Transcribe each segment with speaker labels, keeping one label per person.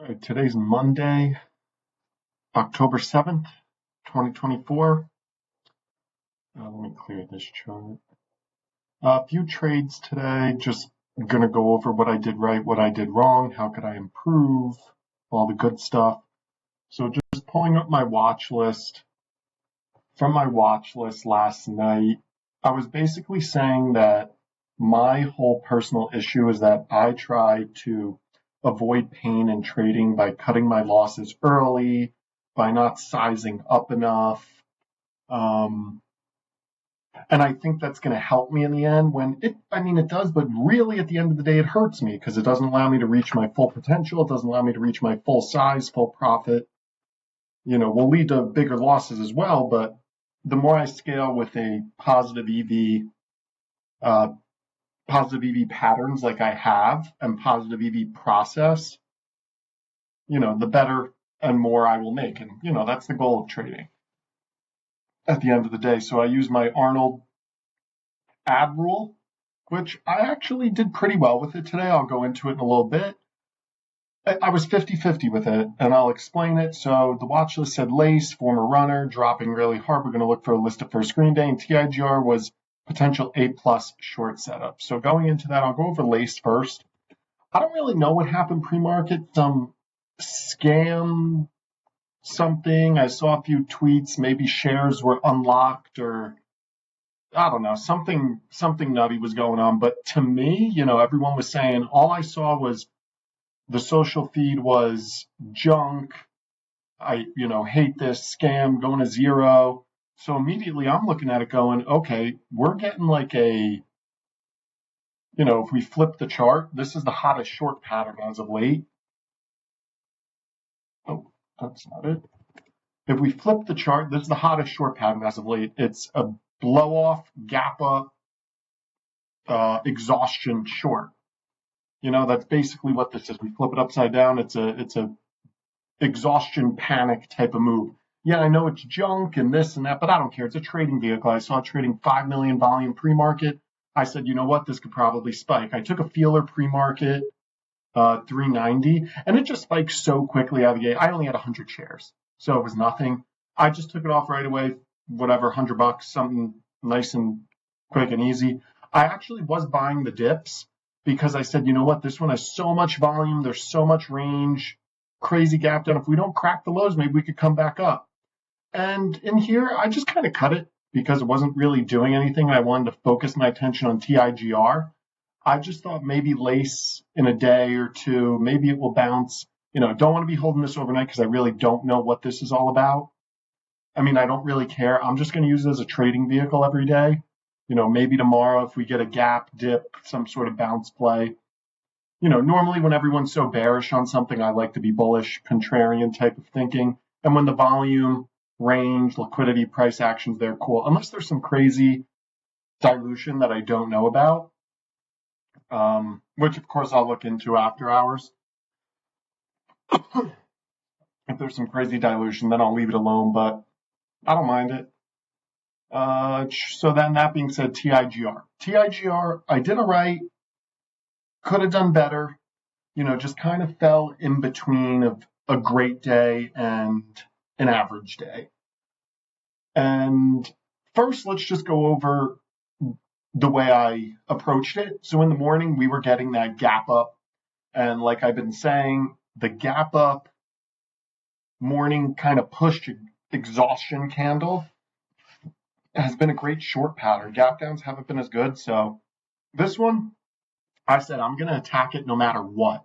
Speaker 1: All right, today's Monday, October 7th, 2024. Let me clear this chart. A few trades today, just going to go over what I did right, what I did wrong, how could I improve, all the good stuff. So just pulling up my watch list. From my watch list last night, I was basically saying that my whole personal issue is that I try to avoid pain in trading by cutting my losses early, by not sizing up enough. And I think that's going to help me in the end it does, but really at the end of the day, it hurts me because it doesn't allow me to reach my full potential. It doesn't allow me to reach my full size, full profit. Will lead to bigger losses as well, but the more I scale with a positive EV patterns like I have and positive EV process, the better and more I will make. And, that's the goal of trading at the end of the day. So I use my Arnold ad rule, which I actually did pretty well with it today. I'll go into it in a little bit. I was 50-50 with it, and I'll explain it. So the watch list said LASE, former runner, dropping really hard. We're going to look for a list of first screen day, and TIGR was potential A+ short setup. So going into that, I'll go over LASE first. I don't really know what happened pre-market. Some scam something. I saw a few tweets. Maybe shares were unlocked, or I don't know. Something nutty was going on. But to me, everyone was saying, all I saw was the social feed was junk. I, hate this scam, going to zero. So immediately I'm looking at it going, okay, we're getting like if we flip the chart, this is the hottest short pattern as of late. Oh, that's not it. If we flip the chart, this is the hottest short pattern as of late. It's a blow off, gap up, exhaustion short. That's basically what this is. We flip it upside down. It's a exhaustion panic type of move. Yeah, I know it's junk and this and that, but I don't care. It's a trading vehicle. I saw it trading 5 million volume pre-market. I said, you know what? This could probably spike. I took a feeler pre-market, 390, and it just spiked so quickly out of the gate. I only had 100 shares, so it was nothing. I just took it off right away, whatever, $100, something nice and quick and easy. I actually was buying the dips because I said, you know what? This one has so much volume. There's so much range. Crazy gap down. If we don't crack the lows, maybe we could come back up. And in here, I just kind of cut it because it wasn't really doing anything. I wanted to focus my attention on TIGR. I just thought maybe LASE in a day or two, maybe it will bounce. Don't want to be holding this overnight because I really don't know what this is all about. I don't really care. I'm just going to use it as a trading vehicle every day. Maybe tomorrow if we get a gap, dip, some sort of bounce play. Normally when everyone's so bearish on something, I like to be bullish, contrarian type of thinking. And when the volume, range, liquidity, price actions, they're cool. Unless there's some crazy dilution that I don't know about, which of course I'll look into after hours. If there's some crazy dilution, then I'll leave it alone, but I don't mind it. So then that being said, TIGR. TIGR, I did it right. Could have done better, just kind of fell in between of a great day and an average day. And first, let's just go over the way I approached it. So in the morning, we were getting that gap up. And like I've been saying, the gap up morning kind of pushed exhaustion candle has been a great short pattern. Gap downs haven't been as good. So this one, I said, I'm going to attack it no matter what,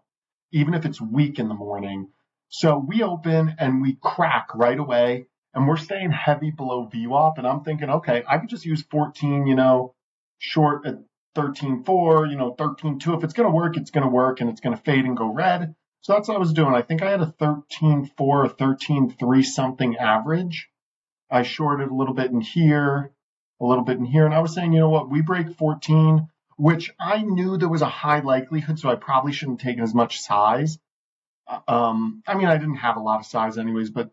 Speaker 1: even if it's weak in the morning. So we open and we crack right away, and we're staying heavy below VWAP. And I'm thinking, okay, I could just use 14, short at 13.4, 13.2. If it's going to work, it's going to work, and it's going to fade and go red. So that's what I was doing. I think I had a 13.4 or 13.3 something average. I shorted a little bit in here, a little bit in here. And I was saying, you know what, we break 14, which I knew there was a high likelihood, so I probably shouldn't take as much size. I didn't have a lot of size anyways, but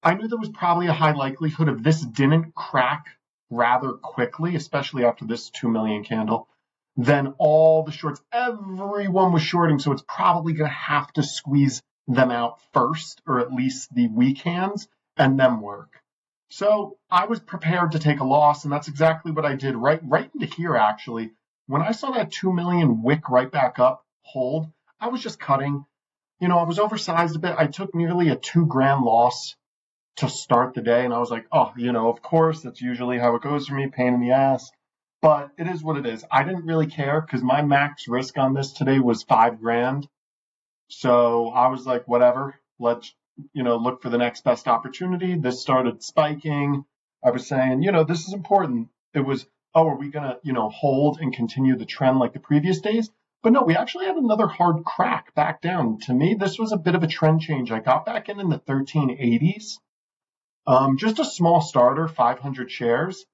Speaker 1: I knew there was probably a high likelihood if this didn't crack rather quickly, especially after this 2 million candle, then all the shorts, everyone was shorting, so it's probably going to have to squeeze them out first, or at least the weak hands, and then work. So I was prepared to take a loss, and that's exactly what I did right into here, actually. When I saw that 2 million wick right back up, hold, I was just cutting. I was oversized a bit. I took nearly a 2 grand loss to start the day, and I was like, oh, of course, that's usually how it goes for me, pain in the ass. But it is what it is. I didn't really care because my max risk on this today was 5 grand. So I was like, whatever, let's, look for the next best opportunity. This started spiking. I was saying, this is important. It was, oh, are we going to, hold and continue the trend like the previous days? But no, we actually had another hard crack back down. To me, this was a bit of a trend change. I got back in the 1380s. Just a small starter, 500 shares.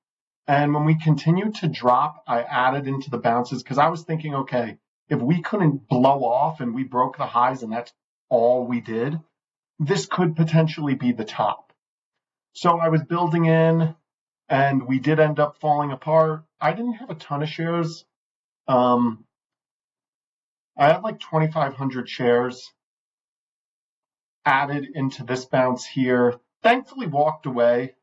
Speaker 1: And when we continued to drop, I added into the bounces because I was thinking, okay, if we couldn't blow off and we broke the highs and that's all we did, this could potentially be the top. So I was building in, and we did end up falling apart. I didn't have a ton of shares. I had like 2,500 shares added into this bounce here. Thankfully walked away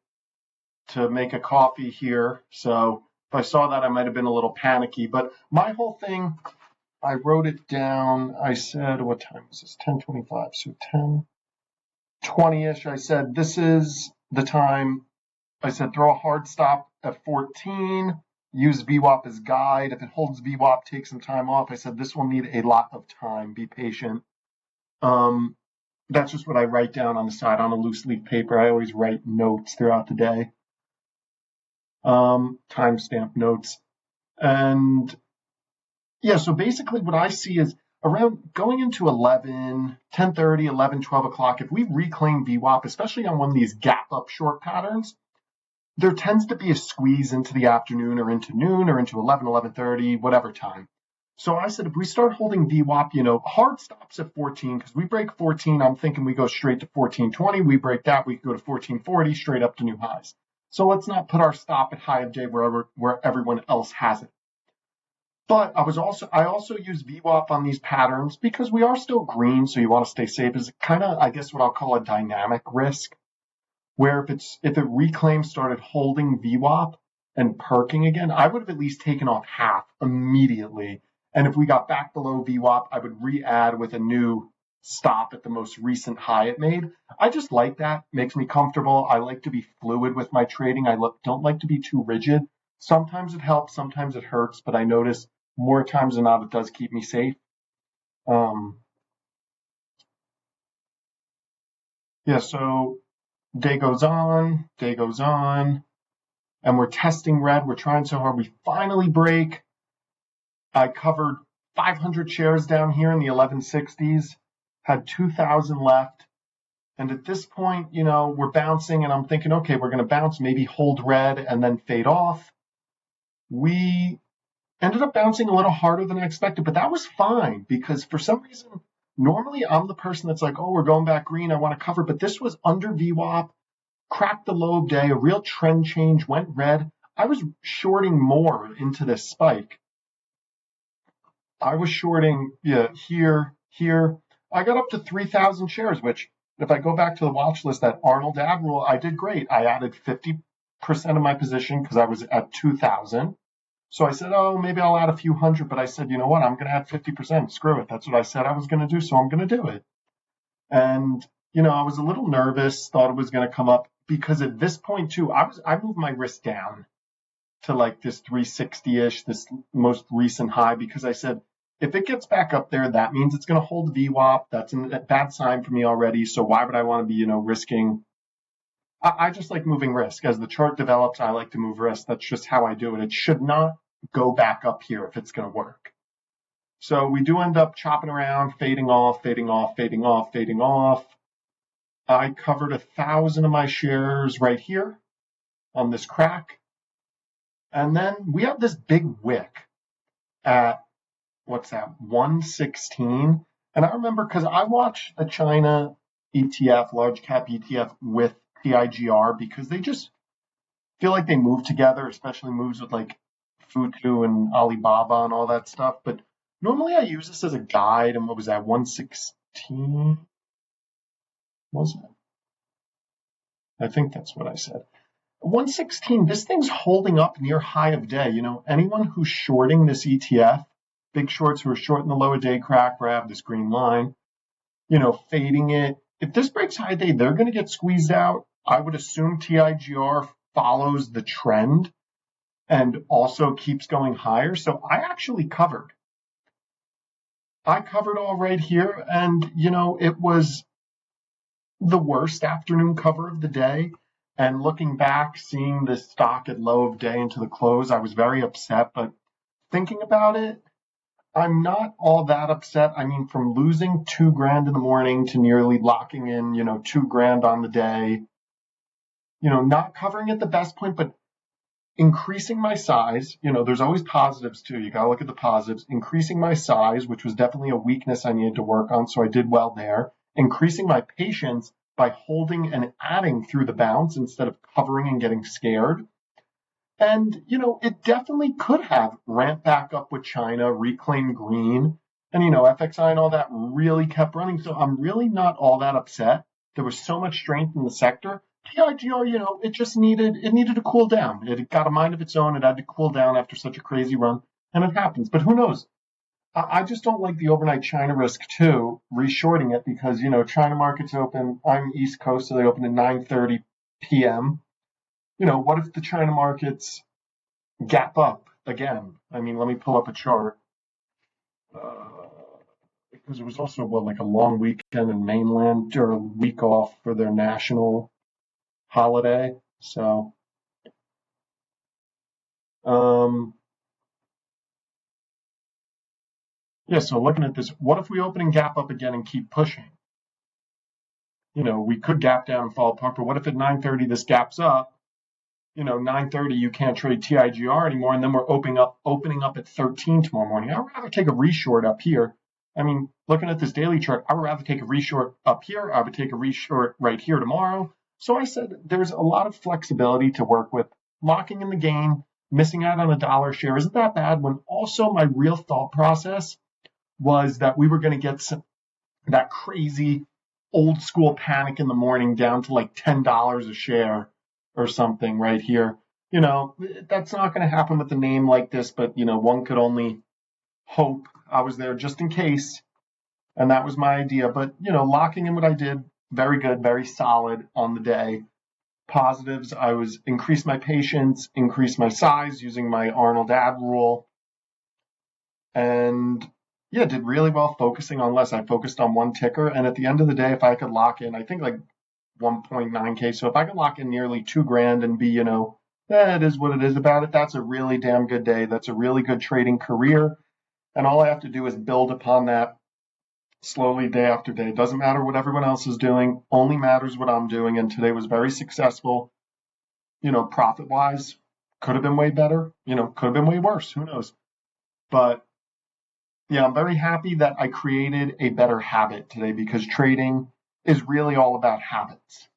Speaker 1: to make a coffee here. So if I saw that, I might have been a little panicky. But my whole thing, I wrote it down. I said, what time is this? 10:25. So 10:20-ish. I said, this is the time. I said, throw a hard stop at 14. Use VWAP as guide. If it holds VWAP, take some time off. I said, this will need a lot of time. Be patient. That's just what I write down on the side on a loose leaf paper. I always write notes throughout the day. Timestamp notes. And yeah, so basically what I see is around going into 11, 10:30, 11, 12 o'clock, if we reclaim VWAP, especially on one of these gap up short patterns, there tends to be a squeeze into the afternoon or into noon or into 11, 11:30, whatever time. So I said, if we start holding VWAP, hard stops at 14, because we break 14, I'm thinking we go straight to 14.20. We break that, we go to 14.40, straight up to new highs. So let's not put our stop at high of day where everyone else has it. But I also use VWAP on these patterns because we are still green, so you want to stay safe. It's kind of, I guess, what I'll call a dynamic risk, where if it reclaimed, started holding VWAP and perking again, I would have at least taken off half immediately. And if we got back below VWAP, I would re-add with a new stop at the most recent high it made. I just like that. Makes me comfortable. I like to be fluid with my trading. I don't like to be too rigid. Sometimes it helps, sometimes it hurts, but I notice more times than not it does keep me safe. So day goes on, and we're testing red. We're trying so hard. We finally break. I covered 500 shares down here in the 1160s, had 2,000 left. And at this point, we're bouncing, and I'm thinking, okay, we're going to bounce, maybe hold red and then fade off. We ended up bouncing a little harder than I expected, but that was fine because for some reason, normally I'm the person that's like, oh, we're going back green, I want to cover, but this was under VWAP, cracked the low of day, a real trend change, went red. I was shorting more into this spike. I was shorting, here. I got up to 3,000 shares, which if I go back to the watch list, that Arnold Admiral, I did great. I added 50% of my position because I was at 2,000. So I said, oh, maybe I'll add a few hundred, but I said, you know what, I'm going to add 50%. Screw it. That's what I said I was going to do, so I'm going to do it. And, I was a little nervous, thought it was going to come up because at this point, too, I moved my risk down to like this 360-ish, this most recent high, because I said, if it gets back up there, that means it's going to hold VWAP. That's a bad sign for me already. So why would I want to be, risking? I just like moving risk. As the chart develops, I like to move risk. That's just how I do it. It should not go back up here if it's going to work. So we do end up chopping around, fading off. I covered 1,000 of my shares right here on this crack. And then we have this big wick at, 116. And I remember because I watched the China ETF, large cap ETF with TIGR because they just feel like they move together, especially moves with like FUTU and Alibaba and all that stuff. But normally I use this as a guide. And what was that, 116? Was it? I think that's what I said. 116, this thing's holding up near high of day. Anyone who's shorting this ETF, big shorts who are shorting the lower day crack grab this green line, fading it. If this breaks high day, they're going to get squeezed out. I would assume TIGR follows the trend and also keeps going higher. So I actually covered. I covered all right here, and it was the worst afternoon cover of the day. And looking back, seeing this stock at low of day into the close, I was very upset. But thinking about it, I'm not all that upset. I mean, from losing $2,000 in the morning to nearly locking in, $2,000 on the day, not covering at the best point, but increasing my size. There's always positives too. You got to look at the positives. Increasing my size, which was definitely a weakness I needed to work on. So I did well there. Increasing my patience by holding and adding through the bounce instead of covering and getting scared. And, it definitely could have ramped back up with China, reclaimed green, and, FXI and all that really kept running. So I'm really not all that upset. There was so much strength in the sector. TIGR, it just needed to cool down. It got a mind of its own. It had to cool down after such a crazy run, and it happens. But who knows? I just don't like the overnight China risk too, reshorting it because, China markets open. I'm East Coast, so they open at 9:30 p.m. What if the China markets gap up again? I mean, let me pull up a chart. Because it was also, like a long weekend in mainland or a week off for their national holiday. So, so looking at this, what if we open and gap up again and keep pushing? We could gap down and fall apart, but what if at 9:30 this gaps up? 9:30 you can't trade TIGR anymore, and then we're opening up at 13 tomorrow morning. I would rather take a reshort up here. I mean, looking at this daily chart, I would rather take a reshort up here. I would take a reshort right here tomorrow. So I said there's a lot of flexibility to work with. Locking in the gain, missing out on a dollar share isn't that bad, when also my real thought process was that we were going to get that crazy old school panic in the morning down to like $10 a share or something right here. That's not going to happen with a name like this, but one could only hope. I was there just in case, and that was my idea. But locking in what I did, very good, very solid on the day. Positives, I was increased my patience, increased my size using my Arnold ad rule, and did really well focusing on less. I focused on one ticker, and at the end of the day, if I could lock in, I think like 1.9K. So if I could lock in nearly $2,000 and be, it is what it is about it, that's a really damn good day. That's a really good trading career. And all I have to do is build upon that slowly day after day. It doesn't matter what everyone else is doing, only matters what I'm doing. And today was very successful, profit wise. Could have been way better, could have been way worse. Who knows? But I'm very happy that I created a better habit today, because trading is really all about habits.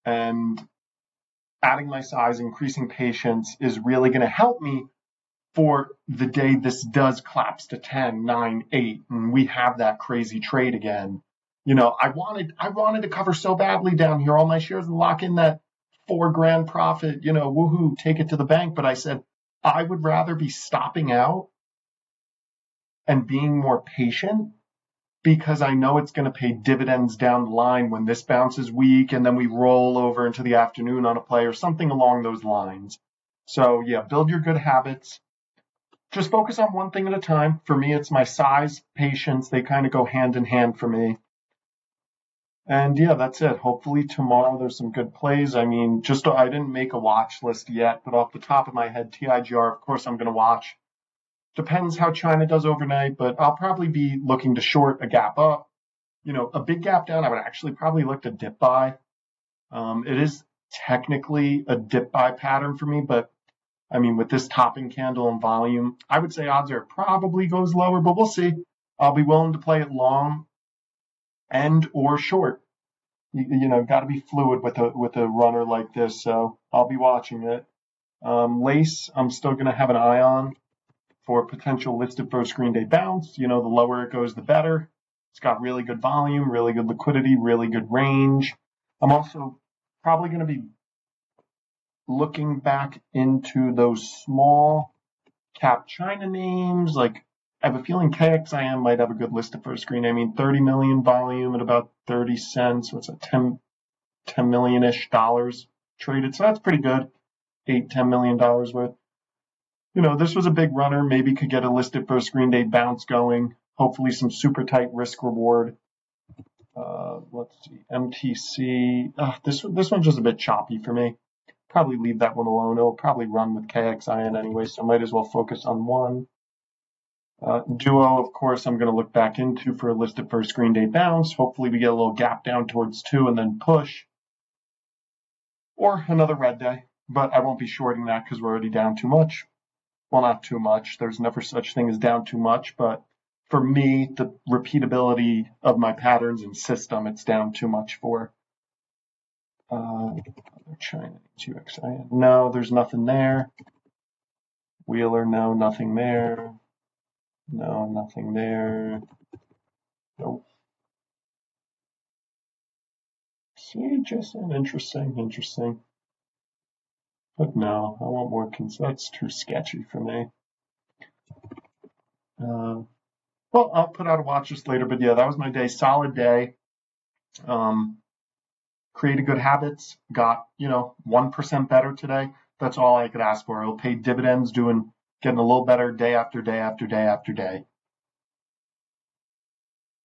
Speaker 1: And adding my size, increasing patience is really going to help me for the day this does collapse to 10, 9, 8, and we have that crazy trade again. I wanted to cover so badly down here all my shares and lock in that $4,000 profit, woohoo, take it to the bank. But I said I would rather be stopping out and being more patient, because I know it's going to pay dividends down the line when this bounces weak and then we roll over into the afternoon on a play or something along those lines. So build your good habits. Just focus on one thing at a time. For me, it's my size, patience. They kind of go hand in hand for me. And that's it. Hopefully tomorrow there's some good plays. I mean, I didn't make a watch list yet, but off the top of my head, TIGR, of course, I'm going to watch. Depends how China does overnight, but I'll probably be looking to short a gap up. A big gap down, I would actually probably look to dip buy. It is technically a dip buy pattern for me, but I mean, with this topping candle and volume, I would say odds are it probably goes lower, but we'll see. I'll be willing to play it long and or short. Got to be fluid with a runner like this, so I'll be watching it. LASE, I'm still going to have an eye on for potential listed first screen day bounce. The lower it goes, the better. It's got really good volume, really good liquidity, really good range. I'm also probably going to be looking back into those small cap China names. Like, I have a feeling KXIM might have a good listed first screen. I mean, 30 million volume at about 30 cents. What's that? 10 million-ish dollars traded. So that's pretty good. $8-10 million worth. You know, this was a big runner. Maybe could get a listed first screen day bounce going. Hopefully some super tight risk reward. Let's see, MTC. This one's just a bit choppy for me. Probably leave that one alone. It'll probably run with KXIN anyway, so might as well focus on one. Duo, of course, I'm going to look back into for a listed first screen day bounce. Hopefully we get a little gap down towards 2 and then push. Or another red day, but I won't be shorting that because we're already down too much. Well, not too much. There's never such thing as down too much, but for me, the repeatability of my patterns and system, it's down too much for. China, UXIN. No, there's nothing there. Wheeler, no, nothing there. No, nothing there. Nope. See, just interesting. But no, I want more. That's too sketchy for me. Well, I'll put out a watch list later, but yeah, that was my day. Solid day. Created good habits. Got 1% better today. That's all I could ask for. It'll pay dividends, getting a little better day after day after day after day.